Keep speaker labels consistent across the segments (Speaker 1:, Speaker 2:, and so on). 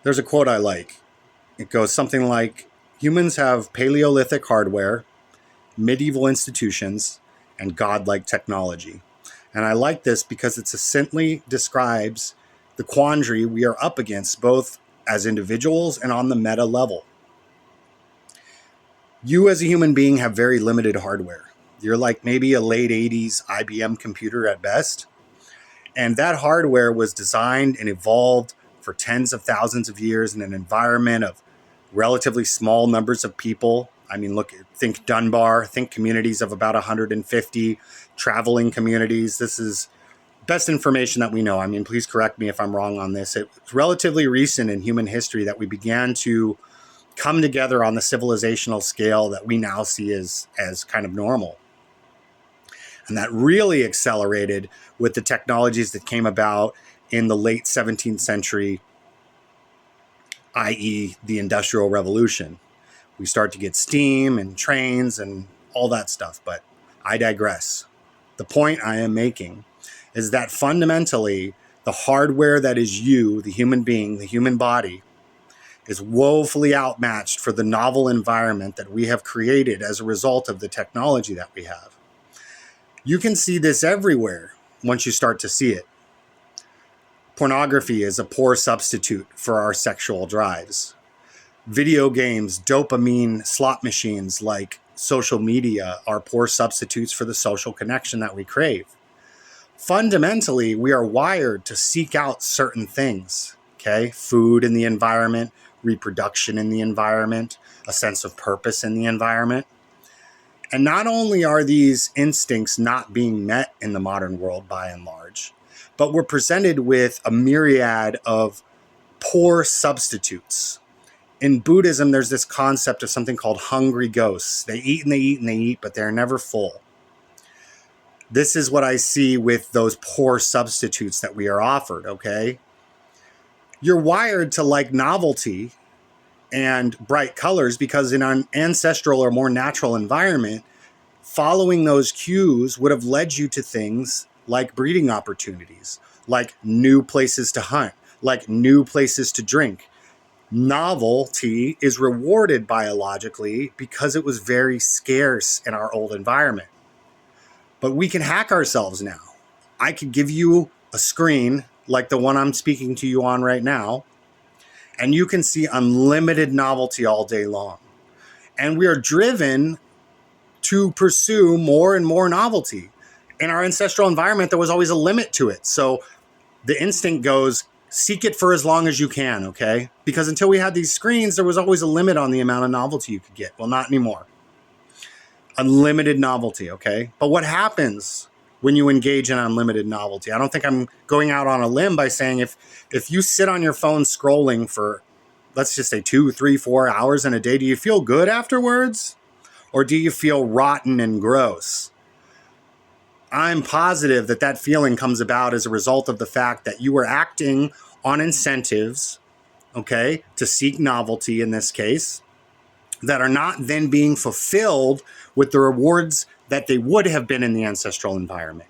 Speaker 1: There's a quote I like. It goes something like, humans have Paleolithic hardware, medieval institutions, and godlike technology. And I like this because it succinctly describes the quandary we are up against, both as individuals and on the meta level. You as a human being have very limited hardware. You're like maybe a late 80s IBM computer at best. And that hardware was designed and evolved for tens of thousands of years in an environment of relatively small numbers of people. I mean, look, think Dunbar, think communities of about 150, traveling communities. This is best information that we know. I mean, please correct me if I'm wrong on this. It's relatively recent in human history that we began to come together on the civilizational scale that we now see as kind of normal. And that really accelerated with the technologies that came about in the late 17th century, i.e., the Industrial Revolution. We start to get steam and trains and all that stuff, but I digress. The point I am making is that fundamentally, the hardware that is you, the human being, the human body, is woefully outmatched for the novel environment that we have created as a result of the technology that we have. You can see this everywhere once you start to see it. Pornography is a poor substitute for our sexual drives. Video games, dopamine slot machines like social media are poor substitutes for the social connection that we crave. Fundamentally, we are wired to seek out certain things, okay? Food in the environment, reproduction in the environment, a sense of purpose in the environment. And not only are these instincts not being met in the modern world by and large, but we're presented with a myriad of poor substitutes. In Buddhism, there's this concept of something called hungry ghosts. They eat and they eat and they eat, but they're never full. This is what I see with those poor substitutes that we are offered, okay? You're wired to like novelty and bright colors because in an ancestral or more natural environment, following those cues would have led you to things like breeding opportunities, like new places to hunt, like new places to drink. Novelty is rewarded biologically because it was very scarce in our old environment. But we can hack ourselves now. I could give you a screen like the one I'm speaking to you on right now, and you can see unlimited novelty all day long. And we are driven to pursue more and more novelty. In our ancestral environment, there was always a limit to it. So the instinct goes, seek it for as long as you can, okay? Because until we had these screens, there was always a limit on the amount of novelty you could get. Well, not anymore. Unlimited novelty, okay? But what happens when you engage in unlimited novelty? I don't think I'm going out on a limb by saying if you sit on your phone scrolling for, let's just say 2, 3, 4 hours in a day, do you feel good afterwards? Or do you feel rotten and gross? I'm positive that that feeling comes about as a result of the fact that you are acting on incentives, okay, to seek novelty in this case, that are not then being fulfilled with the rewards that they would have been in the ancestral environment.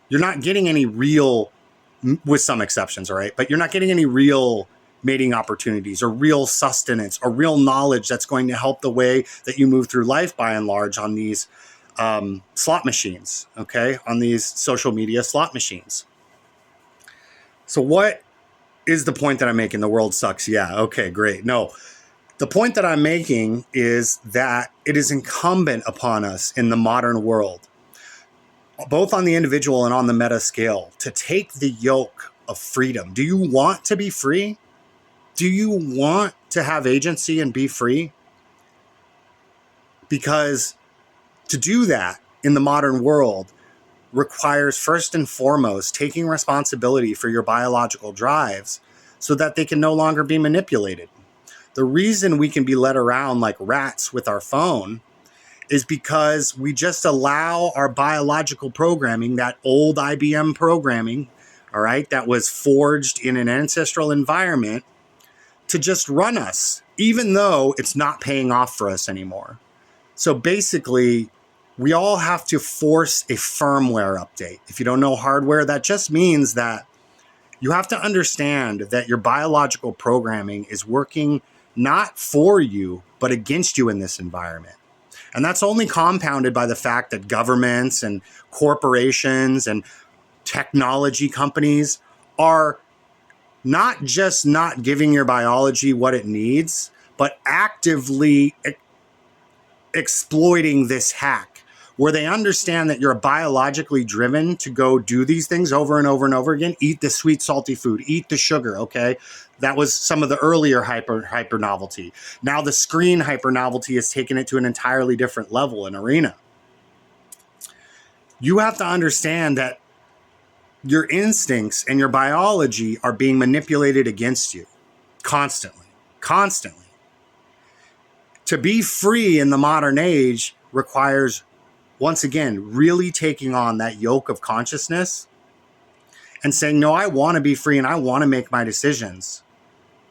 Speaker 1: You're not getting any real, with some exceptions, all right, but you're not getting any real mating opportunities or real sustenance or real knowledge that's going to help the way that you move through life by and large on these slot machines, okay, on these social media slot machines. So what is the point that I'm making? The world sucks. Yeah, okay, great. No, the point that I'm making is that it is incumbent upon us in the modern world, both on the individual and on the meta scale, to take the yoke of freedom. Do you want to be free? Do you want to have agency and be free? Because to do that in the modern world requires first and foremost taking responsibility for your biological drives so that they can no longer be manipulated. The reason we can be led around like rats with our phone is because we just allow our biological programming, that old IBM programming, all right, that was forged in an ancestral environment, to just run us, even though it's not paying off for us anymore. So basically, we all have to force a firmware update. If you don't know hardware, that just means that You have to understand that your biological programming is working not for you, but against you in this environment. And that's only compounded by the fact that governments and corporations and technology companies are not just not giving your biology what it needs, but actively exploiting this hack where they understand that you're biologically driven to go do these things over and over and over again. Eat the sweet, salty food, eat the sugar, okay? That was some of the earlier hyper novelty. Now the screen hyper novelty has taken it to an entirely different level and arena. You have to understand that your instincts and your biology are being manipulated against you constantly. To be free in the modern age requires, once again, really taking on that yoke of consciousness and saying, no, I want to be free and I want to make my decisions.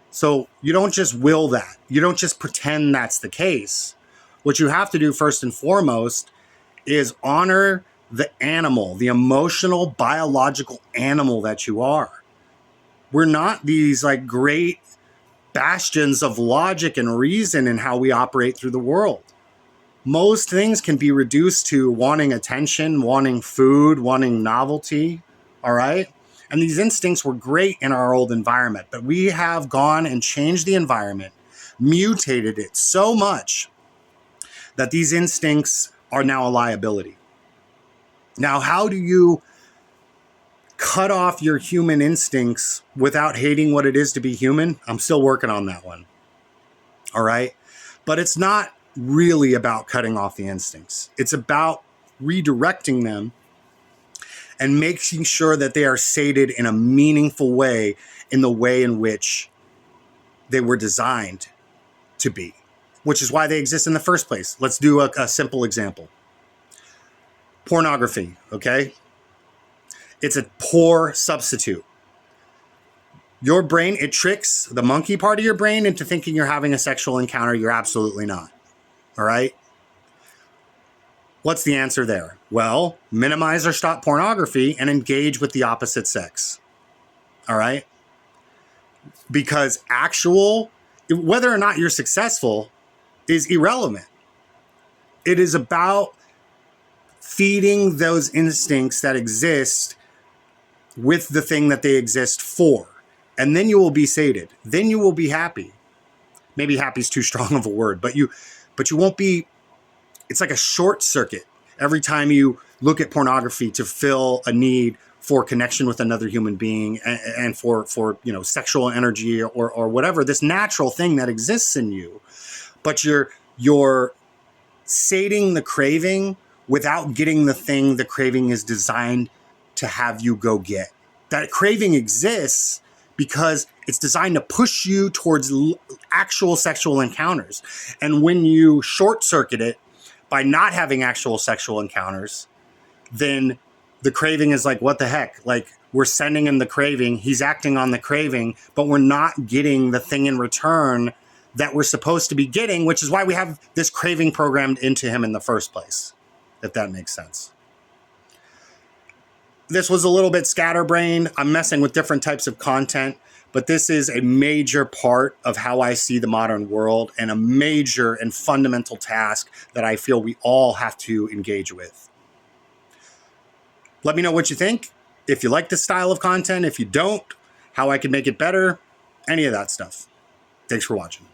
Speaker 1: So you don't just will that. You don't just pretend that's the case. What you have to do first and foremost is honor the animal, the emotional, biological animal that you are. We're not these like great bastions of logic and reason in how we operate through the world. Most things can be reduced to wanting attention, wanting food, wanting novelty, all right? And these instincts were great in our old environment, but we have gone and changed the environment, mutated it so much that these instincts are now a liability. Now, how do you cut off your human instincts without hating what it is to be human? I'm still working on that one. All right. But it's not really about cutting off the instincts. It's about redirecting them and making sure that they are sated in a meaningful way, in the way in which they were designed to be, which is why they exist in the first place. Let's do a simple example. Pornography, okay? It's a poor substitute. Your brain, it tricks the monkey part of your brain into thinking you're having a sexual encounter. You're absolutely not. All right? What's the answer there? Well, minimize or stop pornography and engage with the opposite sex. All right? Because whether or not you're successful is irrelevant. It is about feeding those instincts that exist with the thing that they exist for. And then you will be sated. Then you will be happy. Maybe happy is too strong of a word, but you won't be, it's like a short circuit every time you look at pornography to fill a need for connection with another human being and for sexual energy or whatever, this natural thing that exists in you. But you're sating the craving without getting the thing the craving is designed to have you go get. That craving exists because it's designed to push you towards actual sexual encounters. And when you short circuit it by not having actual sexual encounters, then the craving is like, what the heck? Like, we're sending him the craving, he's acting on the craving, but we're not getting the thing in return that we're supposed to be getting, which is why we have this craving programmed into him in the first place, if that makes sense. This was a little bit scatterbrained. I'm messing with different types of content, but this is a major part of how I see the modern world and a major and fundamental task that I feel we all have to engage with. Let me know what you think. If you like this style of content, if you don't, how I can make it better, any of that stuff. Thanks for watching.